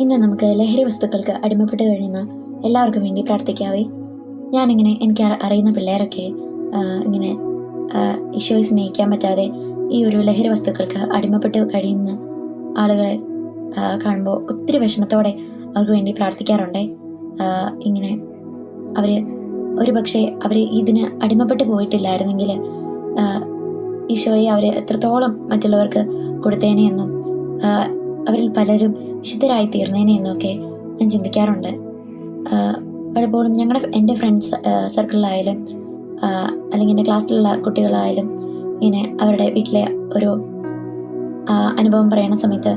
ഇന്ന് നമുക്ക് ലഹരി വസ്തുക്കൾക്ക് അടിമപ്പെട്ട് കഴിയുന്ന എല്ലാവർക്കും വേണ്ടി പ്രാർത്ഥിക്കാവേ. ഞാനിങ്ങനെ എനിക്ക് അറിയുന്ന പിള്ളേരൊക്കെ ഇങ്ങനെ ഈശോയെ സ്നേഹിക്കാൻ പറ്റാതെ ഈ ഒരു ലഹരി വസ്തുക്കൾക്ക് അടിമപ്പെട്ട് കഴിയുന്ന ആളുകളെ കാണുമ്പോൾ ഒത്തിരി വിഷമത്തോടെ അവർക്ക് വേണ്ടി പ്രാർത്ഥിക്കാറുണ്ട്. ഇങ്ങനെ അവർ ഒരു പക്ഷേ അവർ ഇതിന് അടിമപ്പെട്ട് പോയിട്ടില്ലായിരുന്നെങ്കിൽ ഈശോയെ അവർ എത്രത്തോളം മറ്റുള്ളവർക്ക് കൊടുത്തേനെയെന്നും അവരിൽ പലരും വിശുദ്ധരായി തീർന്നേനെയെന്നൊക്കെ ഞാൻ ചിന്തിക്കാറുണ്ട്. പലപ്പോഴും എൻ്റെ ഫ്രണ്ട്സ് സർക്കിളിലായാലും അല്ലെങ്കിൽ എൻ്റെ ക്ലാസ്സിലുള്ള കുട്ടികളായാലും ഇങ്ങനെ അവരുടെ വീട്ടിലെ ഒരു അനുഭവം പറയുന്ന സമയത്ത്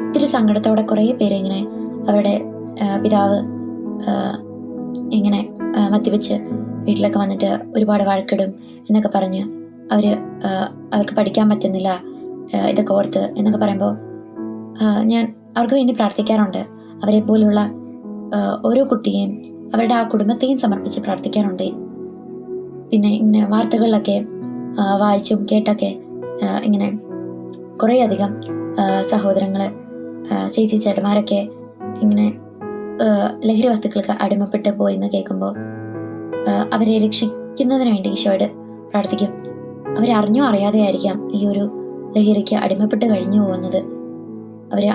ഒത്തിരി സങ്കടത്തോടെ കുറേ പേര് ഇങ്ങനെ അവരുടെ പിതാവ് ഇങ്ങനെ മദ്യപിച്ച് വീട്ടിലൊക്കെ വന്നിട്ട് ഒരുപാട് വഴക്കിടും എന്നൊക്കെ പറഞ്ഞ് അവർക്ക് പഠിക്കാൻ പറ്റുന്നില്ല ഇതൊക്കെ ഓർത്ത് എന്നൊക്കെ പറയുമ്പോൾ ഞാൻ അവർക്ക് വേണ്ടി പ്രാർത്ഥിക്കാറുണ്ട്. അവരെ പോലുള്ള ഓരോ കുട്ടിയെയും അവരുടെ ആ കുടുംബത്തെയും സമർപ്പിച്ച് പ്രാർത്ഥിക്കാറുണ്ട്. പിന്നെ ഇങ്ങനെ വാർത്തകളിലൊക്കെ വായിച്ചും കേട്ടൊക്കെ ഇങ്ങനെ കുറേയധികം സഹോദരങ്ങൾ ചേച്ചി ചേട്ടന്മാരൊക്കെ ഇങ്ങനെ ലഹരി വസ്തുക്കൾക്ക് അടിമപ്പെട്ട് പോയെന്ന് കേൾക്കുമ്പോൾ അവരെ രക്ഷിക്കുന്നതിന് വേണ്ടി ഈശോയോട് പ്രാർത്ഥിക്കും. അവരറിഞ്ഞോ അറിയാതെ ആയിരിക്കാം ഈ ഒരു ലഹരിക്ക് അടിമപ്പെട്ട് കഴിഞ്ഞു പോകുന്നത്.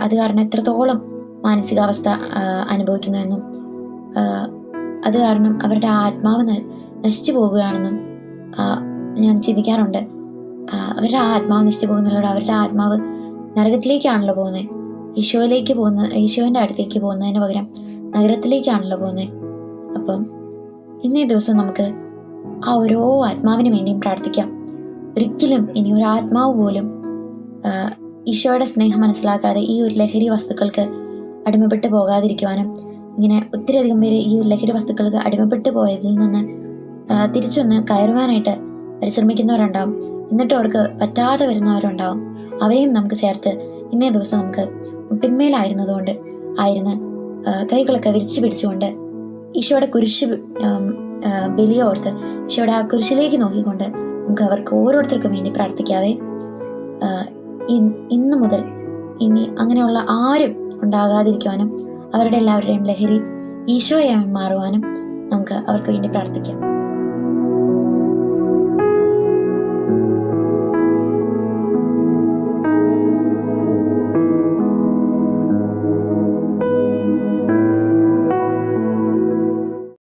അത് കാരണം എത്രത്തോളം മാനസികാവസ്ഥ അനുഭവിക്കുന്നുവെന്നും അത് കാരണം അവരുടെ ആത്മാവ് നശിച്ചു പോകുകയാണെന്നും ഞാൻ ചിന്തിക്കാറുണ്ട്. അവരുടെ ആത്മാവ് നശിച്ചു പോകുന്നതിലൂടെ അവരുടെ ആത്മാവ് നരകത്തിലേക്കാണല്ലോ പോകുന്നത്. ഈശോൻ്റെ അടുത്തേക്ക് പോകുന്നതിന് പകരം നഗരത്തിലേക്കാണല്ലോ പോകുന്നത്. അപ്പം ഇന്നേ ദിവസം നമുക്ക് ആ ഓരോ ആത്മാവിന് വേണ്ടിയും പ്രാർത്ഥിക്കാം. ഒരിക്കലും ഇനി ഒരു ആത്മാവ് പോലും ഈശോയുടെ സ്നേഹം മനസ്സിലാക്കാതെ ഈ ഒരു ലഹരി വസ്തുക്കൾക്ക് അടിമപ്പെട്ട് പോകാതിരിക്കുവാനും, ഇങ്ങനെ ഒത്തിരിയധികം പേര് ഈ ഒരു ലഹരി വസ്തുക്കൾക്ക് അടിമപ്പെട്ട് പോയതിൽ നിന്ന് തിരിച്ചൊന്ന് കയറുവാനായിട്ട് പരിശ്രമിക്കുന്നവരുണ്ടാവും. എന്നിട്ട് അവർക്ക് പറ്റാതെ വരുന്നവരുണ്ടാവും. അവരെയും നമുക്ക് ചേർത്ത് ഇന്നേ ദിവസം നമുക്ക് മുട്ടിന്മേലായിരുന്നതുകൊണ്ട് കൈകളൊക്കെ വിരിച്ചു പിടിച്ചുകൊണ്ട് ഈശോയുടെ കുരിശ് ബലിയോർത്ത് ഈശോയുടെ ആ കുരിശിലേക്ക് നോക്കിക്കൊണ്ട് നമുക്ക് അവർക്ക് ഓരോരുത്തർക്കും വേണ്ടി പ്രാർത്ഥിക്കാവേ. ഇന്ന് മുതൽ ഇനി അങ്ങനെയുള്ള ആരും ഉണ്ടാകാതിരിക്കുവാനും അവരുടെ എല്ലാവരുടെയും ലഹരി ഈശോയായി മാറുവാനും നമുക്ക് അവർക്ക് വേണ്ടി പ്രാർത്ഥിക്കാം.